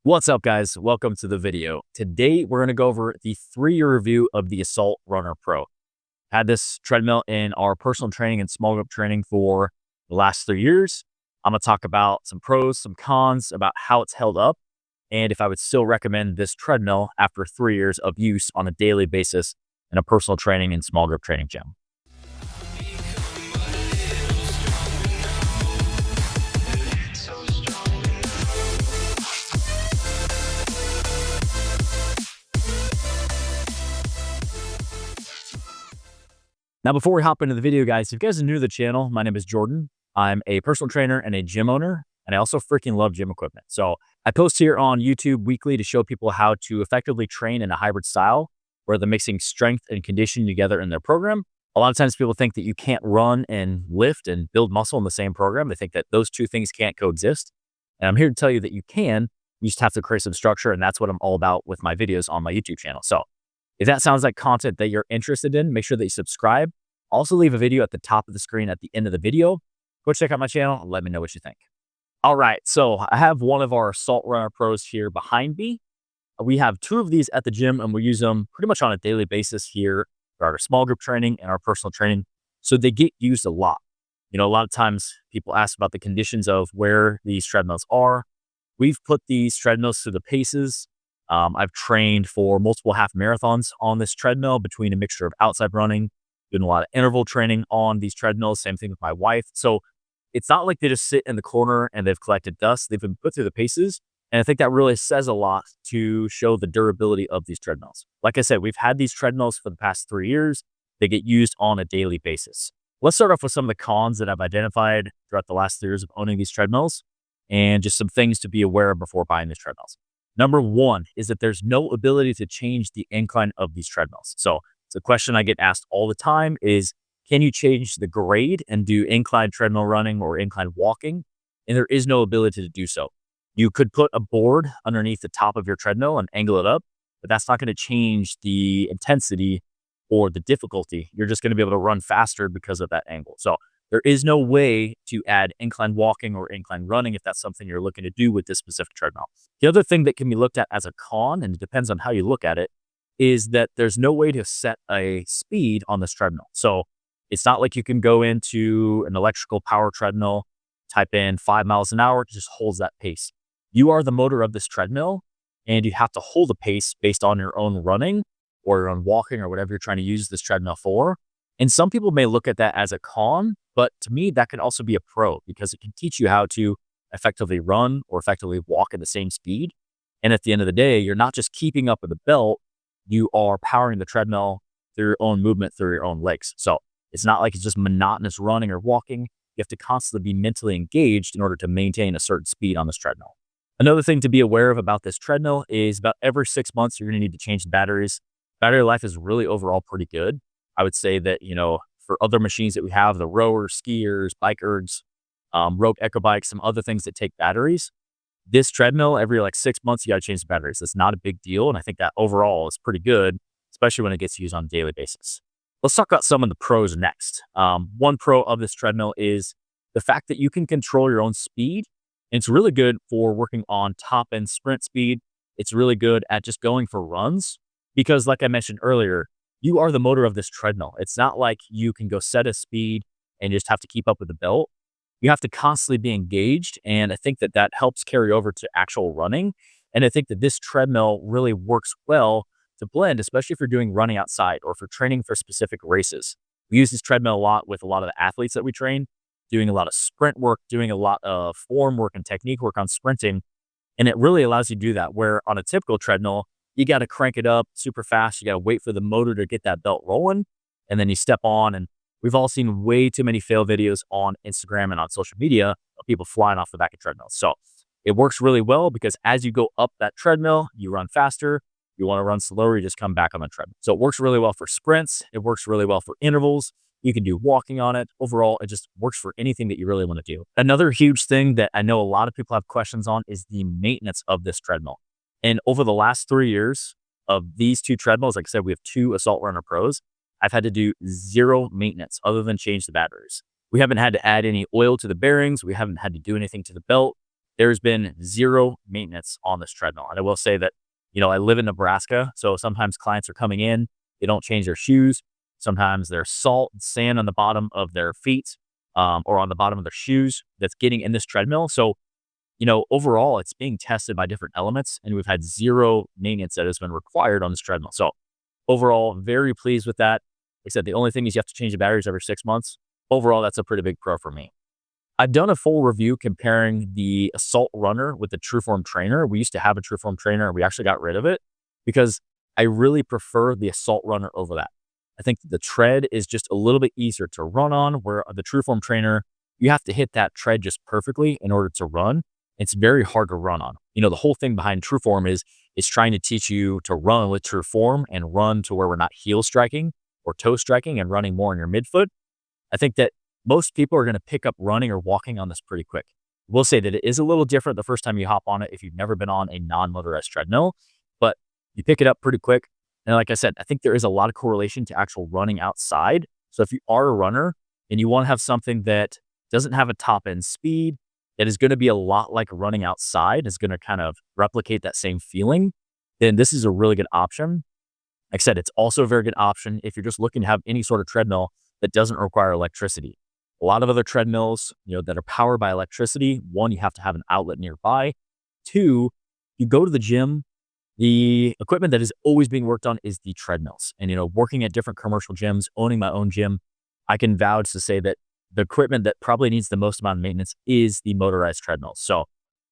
What's up, guys? Welcome to the video. Today, we're going to go over the 3-year review of the Assault Runner Pro. Had this treadmill in our personal training and small group training for the last 3 years. I'm going to talk about some pros, some cons, about how it's held up, and if I would still recommend this treadmill after 3 years of use on a daily basis in a personal training and small group training gym. Now, before we hop into the video, guys, if you guys are new to the channel, my name is Jordan. I'm a personal trainer and a gym owner, and I also freaking love gym equipment. So I post here on YouTube weekly to show people how to effectively train in a hybrid style where they're mixing strength and conditioning together in their program. A lot of times people think that you can't run and lift and build muscle in the same program. They think that those two things can't coexist. And I'm here to tell you that you can. You just have to create some structure, and that's what I'm all about with my videos on my YouTube channel. So if that sounds like content that you're interested in, make sure that you subscribe. Also, leave a video at the top of the screen at the end of the video. Go check out my channel and let me know what you think. All right, so I have one of our Assault Runner Pros here behind me. We have 2 of these at the gym, and we use them pretty much on a daily basis here for our small group training and our personal training. So they get used a lot. You know, a lot of times people ask about the conditions of where these treadmills are. We've put these treadmills through the paces. I've trained for multiple half marathons on this treadmill between a mixture of outside running, doing a lot of interval training on these treadmills. Same thing with my wife. So it's not like they just sit in the corner and they've collected dust. They've been put through the paces. And I think that really says a lot to show the durability of these treadmills. Like I said, we've had these treadmills for the past 3 years. They get used on a daily basis. Let's start off with some of the cons that I've identified throughout the last 3 years of owning these treadmills and just some things to be aware of before buying these treadmills. Number 1 is that there's no ability to change the incline of these treadmills. So the question I get asked all the time is, can you change the grade and do incline treadmill running or incline walking? And there is no ability to do so. You could put a board underneath the top of your treadmill and angle it up, but that's not going to change the intensity or the difficulty. You're just going to be able to run faster because of that angle. So there is no way to add incline walking or incline running if that's something you're looking to do with this specific treadmill. The other thing that can be looked at as a con, and it depends on how you look at it, is that there's no way to set a speed on this treadmill. So it's not like you can go into an electrical power treadmill, type in 5 miles an hour, it just holds that pace. You are the motor of this treadmill, and you have to hold the pace based on your own running or your own walking or whatever you're trying to use this treadmill for. And some people may look at that as a con, but to me, that can also be a pro because it can teach you how to effectively run or effectively walk at the same speed. And at the end of the day, you're not just keeping up with the belt, you are powering the treadmill through your own movement, through your own legs. So it's not like it's just monotonous running or walking. You have to constantly be mentally engaged in order to maintain a certain speed on this treadmill. Another thing to be aware of about this treadmill is about every 6 months, you're going to need to change the batteries. Battery life is really overall pretty good. I would say that, you know, for other machines that we have, the rowers, skiers, bike ergs, rope echo bikes, some other things that take batteries, this treadmill, every like 6 months, you got to change the batteries. That's not a big deal. And I think that overall is pretty good, especially when it gets used on a daily basis. Let's talk about some of the pros next. One pro of this treadmill is the fact that you can control your own speed. And it's really good for working on top end sprint speed. It's really good at just going for runs because, like I mentioned earlier, you are the motor of this treadmill. It's not like you can go set a speed and just have to keep up with the belt. You have to constantly be engaged. And I think that that helps carry over to actual running. And I think that this treadmill really works well to blend, especially if you're doing running outside or if you're training for specific races. We use this treadmill a lot with a lot of the athletes that we train, doing a lot of sprint work, doing a lot of form work and technique work on sprinting. And it really allows you to do that, where on a typical treadmill, you got to crank it up super fast. You got to wait for the motor to get that belt rolling. And then you step on, and we've all seen way too many fail videos on Instagram and on social media of people flying off the back of treadmills. So it works really well because as you go up that treadmill, you run faster. You want to run slower, you just come back on the treadmill. So it works really well for sprints. It works really well for intervals. You can do walking on it. Overall, it just works for anything that you really want to do. Another huge thing that I know a lot of people have questions on is the maintenance of this treadmill. And over the last 3 years of these 2 treadmills, like I said, we have 2 Assault Runner Pros. I've had to do 0 maintenance other than change the batteries. We haven't had to add any oil to the bearings. We haven't had to do anything to the belt. there's been zero maintenance on this treadmill. And I will say that, I live in Nebraska. So sometimes clients are coming in, they don't change their shoes. Sometimes there's salt and sand on the bottom of their feet, or on the bottom of their shoes that's getting in this treadmill. So, overall, it's being tested by different elements, and we've had zero maintenance that has been required on this treadmill. So, overall, very pleased with that. Like I said, the only thing is you have to change the batteries every 6 months. Overall, that's a pretty big pro for me. I've done a full review comparing the Assault Runner with the Trueform Trainer. We used to have a Trueform Trainer. We actually got rid of it because I really prefer the Assault Runner over that. I think the tread is just a little bit easier to run on, where the Trueform Trainer, you have to hit that tread just perfectly in order to run. It's very hard to run on. The whole thing behind Trueform is trying to teach you to run with Trueform and run to where we're not heel striking or toe striking and running more in your midfoot. I think that most people are going to pick up running or walking on this pretty quick. We'll say that it is a little different the first time you hop on it if you've never been on a non-motorized treadmill, but you pick it up pretty quick. And like I said, I think there is a lot of correlation to actual running outside. So if you are a runner and you want to have something that doesn't have a top end speed, that is going to be a lot like running outside, is going to kind of replicate that same feeling, then this is a really good option. Like I said, it's also a very good option if you're just looking to have any sort of treadmill that doesn't require electricity. A lot of other treadmills, that are powered by electricity, one, you have to have an outlet nearby. Two, you go to the gym, the equipment that is always being worked on is the treadmills. And, working at different commercial gyms, owning my own gym, I can vouch to say that the equipment that probably needs the most amount of maintenance is the motorized treadmills. So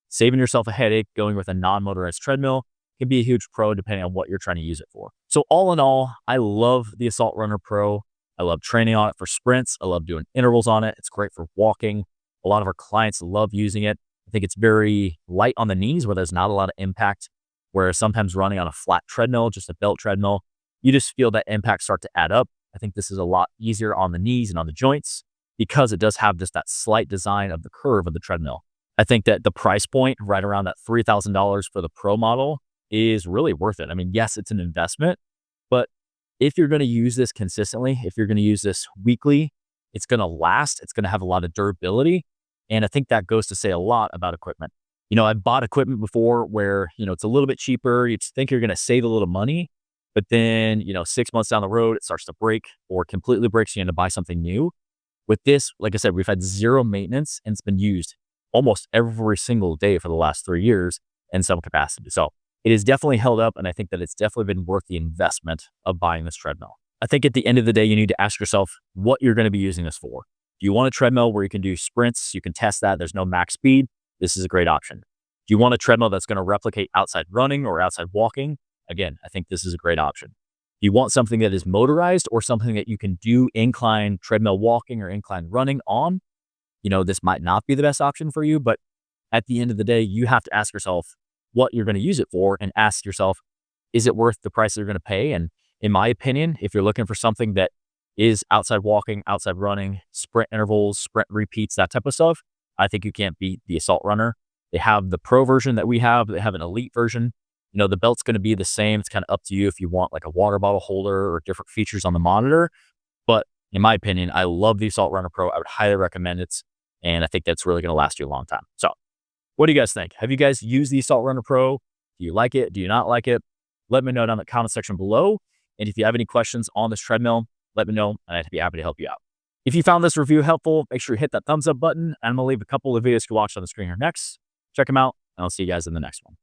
saving yourself a headache going with a non-motorized treadmill can be a huge pro depending on what you're trying to use it for. So all in all, I love the Assault Runner Pro. I love training on it for sprints. I love doing intervals on it. It's great for walking. A lot of our clients love using it. I think it's very light on the knees where there's not a lot of impact, where sometimes running on a flat treadmill, just a belt treadmill, you just feel that impact start to add up. I think this is a lot easier on the knees and on the joints because it does have just that slight design of the curve of the treadmill. I think that the price point right around that $3,000 for the Pro model is really worth it. I mean, yes, it's an investment, but if you're going to use this consistently, if you're going to use this weekly, it's going to last. It's going to have a lot of durability. And I think that goes to say a lot about equipment. I've bought equipment before where, it's a little bit cheaper. You think you're going to save a little money, but then, 6 months down the road, it starts to break or completely breaks. You end up buy something new. With this, like I said, we've had zero maintenance and it's been used almost every single day for the last 3 years in some capacity. So it is definitely held up. And I think that it's definitely been worth the investment of buying this treadmill. I think at the end of the day, you need to ask yourself what you're going to be using this for. Do you want a treadmill where you can do sprints? You can test that. There's no max speed. This is a great option. Do you want a treadmill that's going to replicate outside running or outside walking? Again, I think this is a great option. Do you want something that is motorized or something that you can do incline treadmill walking or incline running on? This might not be the best option for you, but at the end of the day, you have to ask yourself what you're going to use it for and ask yourself, is it worth the price that you're going to pay? And in my opinion, if you're looking for something that is outside walking, outside running, sprint intervals, sprint repeats, that type of stuff, I think you can't beat the Assault Runner. They have the Pro version that we have. They have an Elite version. The belt's going to be the same. It's kind of up to you if you want like a water bottle holder or different features on the monitor. But in my opinion, I love the Assault Runner Pro. I would highly recommend it. And I think that's really going to last you a long time. So what do you guys think? Have you guys used the Assault Runner Pro? Do you like it? Do you not like it? Let me know down in the comment section below. And if you have any questions on this treadmill, let me know and I'd be happy to help you out. If you found this review helpful, make sure you hit that thumbs up button. And I'm going to leave a couple of videos to watch on the screen here next. Check them out, and I'll see you guys in the next one.